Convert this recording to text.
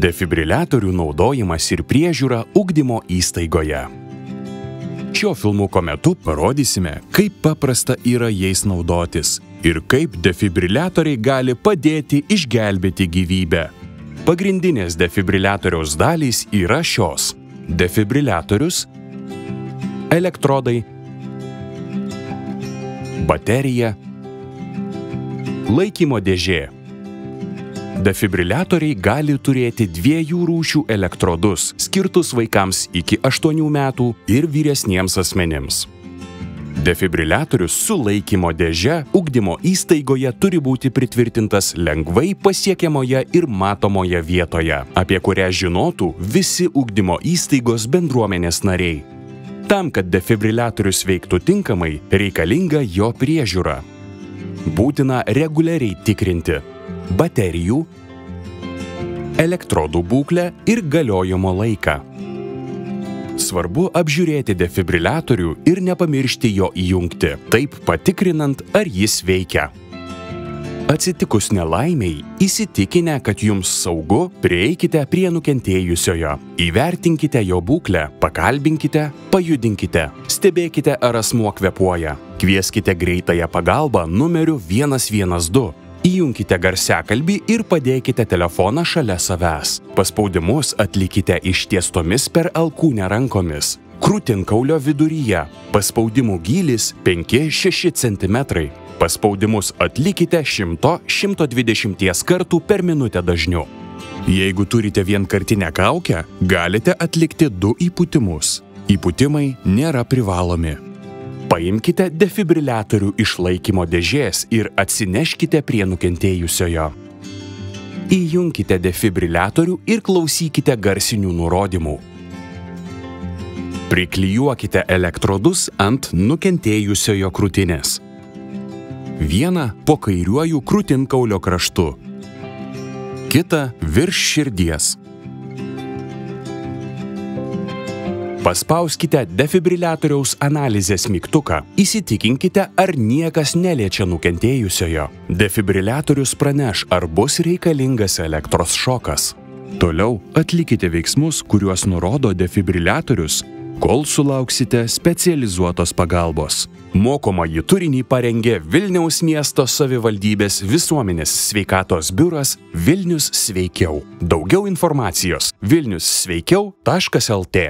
Defibriliatorių naudojimas ir priežiūra ugdymo įstaigoje. Šio filmuko metu parodysime, kaip paprasta yra jais naudotis ir kaip defibriliatoriai gali padėti išgelbėti gyvybę. Pagrindinės defibriliatoriaus dalys yra šios: defibriliatorius, elektrodai, baterija, laikymo dėžė. Defibriliatoriai gali turėti dviejų rūšių elektrodus, skirtus vaikams iki 8 metų ir vyresniems asmenims. Defibriliatorius su laikymo dėže ugdymo įstaigoje turi būti pritvirtintas lengvai pasiekiamoje ir matomoje vietoje, apie kurią žinotų visi ugdymo įstaigos bendruomenės nariai. Tam, kad defibriliatorius veiktų tinkamai, reikalinga jo priežiūra. Būtina reguliariai tikrinti baterijų, elektrodų būklę ir galiojimo laiką. Svarbu apžiūrėti defibriliatorių ir nepamiršti jo įjungti, taip patikrinant, ar jis veikia. Atsitikus nelaimei, įsitikinę, kad jums saugu, prieikite prie nukentėjusiojo. Įvertinkite jo būklę, pakalbinkite, pajudinkite, stebėkite, ar asmuo kvėpuoja. Kvieskite greitąją pagalbą numeriu 112. Įjunkite garsiakalbį ir padėkite telefoną šalia savęs. Paspaudimus atlikite ištiestomis per alkūnę rankomis. Krūtinkaulio viduryje. Paspaudimų gylis 5–6 cm. Paspaudimus atlikite 100–120 kartų per minutę dažniu. Jeigu turite vienkartinę kaukę, galite atlikti 2 įpūtimus. Įpūtimai nėra privalomi. Paimkite defibriliatorių iš laikymo dėžės ir atsineškite prie nukentėjusiojo. Įjunkite defibriliatorių ir klausykite garsinių nurodymų. Priklijuokite elektrodus ant nukentėjusiojo krūtinės. Vieną po kairiuoju krūtinkaulio kraštu, kitą virš širdies. Paspauskite defibriliatoriaus analizės mygtuką. Įsitikinkite, ar niekas neliečia nukentėjusiojo. Defibriliatorius praneš, ar bus reikalingas elektros šokas. Toliau atlikite veiksmus, kuriuos nurodo defibriliatorius, kol sulauksite specializuotos pagalbos. Mokomąjį turinį parengė Vilniaus miesto savivaldybės visuomenės sveikatos biuras Vilnius sveikiau. Daugiau informacijos vilniussveikiau.lt